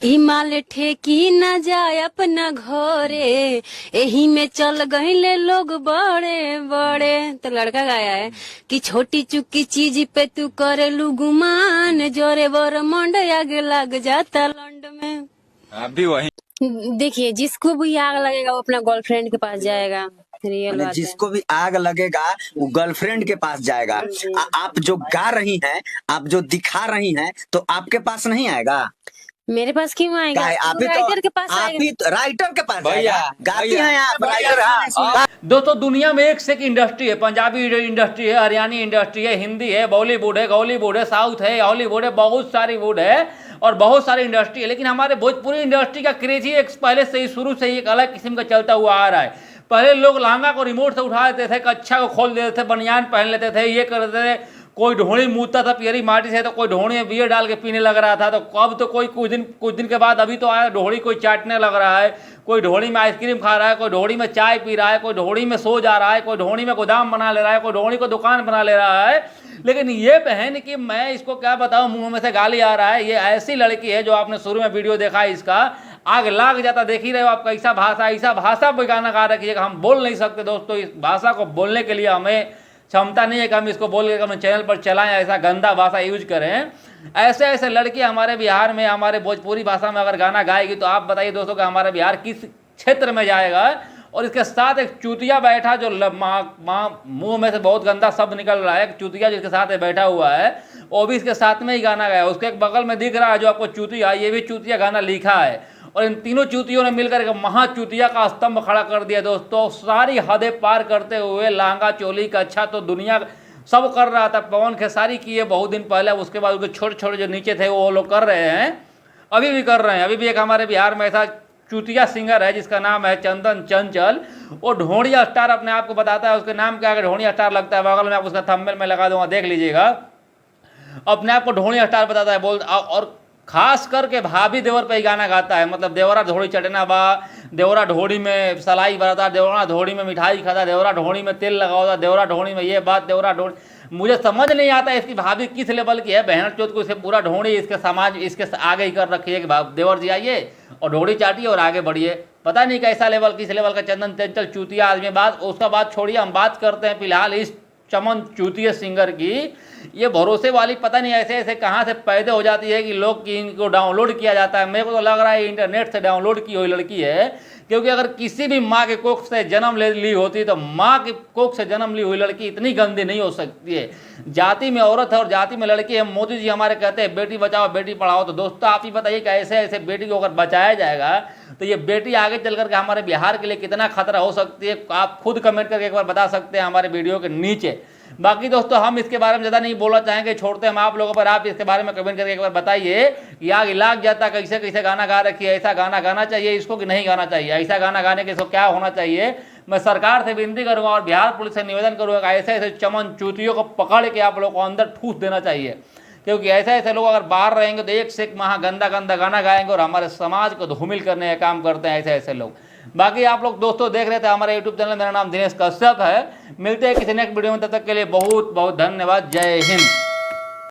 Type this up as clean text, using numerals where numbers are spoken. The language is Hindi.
हिमाल ठेकी न जाए अपना घरे, एही में चल गईले लोग बड़े बड़े। तो लड़का गाया है कि छोटी चुकी चीज पे तू करेलू गुमान, जोरे बर मंड आग लग जाता लंड में। आप भी वही। देखिए, जिसको भी आग लगेगा वो अपना गर्लफ्रेंड के पास जाएगा। रियल बात है। जिसको भी आग लगेगा वो गर्लफ्रेंड के पास जाएगा। आप जो गा रही हैं, आप जो दिखा रही हैं, तो आपके पास नहीं आएगा। मेरे पास क्यों आएगा? आप ही राइटर के पास आप आएगा। ही राइटर के पास भैया, जाएगा। गाती भैया, हैं आप, भैया, राइटर। दोस्तों, दुनिया में एक से एक इंडस्ट्री है। पंजाबी इंडस्ट्री है, हरियाणी इंडस्ट्री है, हिंदी है, बॉलीवुड है, गॉलीवुड है, साउथ है, हॉलीवुड है, बहुत सारी वुड है और बहुत सारी इंडस्ट्री है। लेकिन हमारे भोजपुरी इंडस्ट्री का क्रेज ही एक पहले से ही शुरू से ही एक अलग किस्म का चलता हुआ आ रहा है। पहले लोग लहंगा को रिमोट से उठा देते थे, कच्छा को खोल देते थे, बनियान पहन लेते थे, ये कर देते थे। कोई ढोणी मूतता था पियरी माटी से, तो कोई ढोणी में बियर डाल के पीने लग रहा था। तो अब तो कोई कुछ दिन के बाद अभी तो आया ढोड़ी कोई चाटने लग रहा है, कोई ढोड़ी में आइसक्रीम खा रहा है, कोई ढोड़ी में चाय पी रहा है, कोई ढोड़ी में सो जा रहा है, कोई ढोड़ी में गोदाम बना ले रहा है, कोई ढोड़ी को दुकान बना ले रहा है। लेकिन ये बहन कि मैं इसको क्या बताऊं, मुंह में से गाली आ रहा है। ये ऐसी लड़की है जो आपने शुरू में वीडियो देखा है, इसका आग लाग जाता। देख ही रहे हो आप, कैसा भाषा, ऐसा भाषा पे गाना गा रखी है कि हम बोल नहीं सकते। दोस्तों, इस भाषा को बोलने के लिए हमें क्षमता नहीं है कि हम इसको बोल के अपने चैनल पर चलाएं, ऐसा गंदा भाषा यूज करें। ऐसे ऐसे लड़की हमारे बिहार में, हमारे भोजपुरी भाषा में अगर गाना गाएगी तो आप बताइए दोस्तों कि हमारा बिहार किस क्षेत्र में जाएगा। और इसके साथ एक चूतिया बैठा जो मुंह में से बहुत गंदा शब्द निकल रहा है, एक चूतिया जिसके साथ बैठा हुआ है वो भी इसके साथ में ही गाना गाया। उसके एक बगल में दिख रहा है जो आपको चूतिया, ये भी चूतिया गाना लिखा है। और इन तीनों चूतियों ने मिलकर एक महाचूतिया का स्तंभ खड़ा कर दिया। दोस्तों, सारी हदें पार करते हुए लहंगा चोली का अच्छा तो दुनिया सब कर रहा था। पवन खेसारी किए बहुत दिन पहले, उसके बाद उसके छोटे छोटे जो नीचे थे वो लोग कर रहे हैं, अभी भी कर रहे हैं। अभी भी एक हमारे बिहार में ऐसा चूतिया सिंगर है जिसका नाम है चंदन चंचल। वो ढोणी स्टार अपने आप को बताता है, उसके नाम के आगे ढोणी स्टार लगता है। बगल में आप उसका थंबनेल में लगा दूंगा, देख लीजिएगा। अपने आप को ढोणी स्टार बताता है, बोल। और खास करके भाभी देवर पे ही गाना गाता है। मतलब देवरा ढोड़ी चटना बा, देवरा ढोड़ी में सलाई बरता, देवरा ढोड़ी में मिठाई खाता, देवरा ढोड़ी में तेल लगाता, देवरा ढोड़ी में ये बात, देवरा ढोड़ी। मुझे समझ नहीं आता इसकी भाभी किस लेवल की है। बहन चौथ को इसे पूरा ढोड़ी इसके समाज इसके आगे ही कर रखी है कि देवर जी आइए और ढोड़ी चाटिए और आगे बढ़िए। पता नहीं कैसा लेवल, किस लेवल का चंदन चंचल चूतिया आदमी। बात उसका बात छोड़िए, हम बात करते हैं फिलहाल इस चमन चूतिया सिंगर की। ये भरोसे वाली पता नहीं ऐसे ऐसे कहाँ से पैदा हो जाती है कि लोग की इनको डाउनलोड किया जाता है। मेरे को तो लग रहा है इंटरनेट से डाउनलोड की हुई लड़की है, क्योंकि अगर किसी भी माँ के कोख से जन्म ले ली होती तो माँ के कोख से जन्म ली हुई लड़की इतनी गंदी नहीं हो सकती है। जाति में औरत है और जाति में लड़की है। मोदी जी हमारे कहते हैं बेटी बचाओ बेटी पढ़ाओ। तो दोस्तों, आप ही बताइए कि ऐसे ऐसे बेटी को अगर बचाया जाएगा तो ये बेटी आगे चल करके हमारे बिहार के लिए कितना खतरा हो सकती है। आप खुद कमेंट करके एक बार बता सकते हैं हमारे वीडियो के नीचे। बाकी दोस्तों, हम इसके बारे में ज़्यादा नहीं बोलना चाहेंगे, छोड़ते हैं हम आप लोगों पर। आप इसके बारे में कमेंट करके एक बार बताइए कि आग लाग जाता, कैसे कैसे गाना गा रखी है। ऐसा गाना गाना चाहिए इसको कि नहीं गाना चाहिए? ऐसा गाना गाने के इसको क्या होना चाहिए? मैं सरकार से विनती करूंगा और बिहार पुलिस से निवेदन करूंगा, ऐसे ऐसे चमन चूतियों को पकड़ के आप लोगों को अंदर ठूस देना चाहिए। क्योंकि ऐसे ऐसे लोग अगर बाहर रहेंगे तो एक से एक महा गंदा गंदा गाना गाएंगे और हमारे समाज को धूमिल करने का काम करते हैं ऐसे ऐसे लोग। बाकी आप लोग दोस्तों देख रहे थे हमारे यूट्यूब चैनल। मेरा नाम दिनेश कश्यप है। मिलते हैं किसी नेक्स्ट वीडियो में, तब तक के लिए बहुत बहुत धन्यवाद। जय हिंद।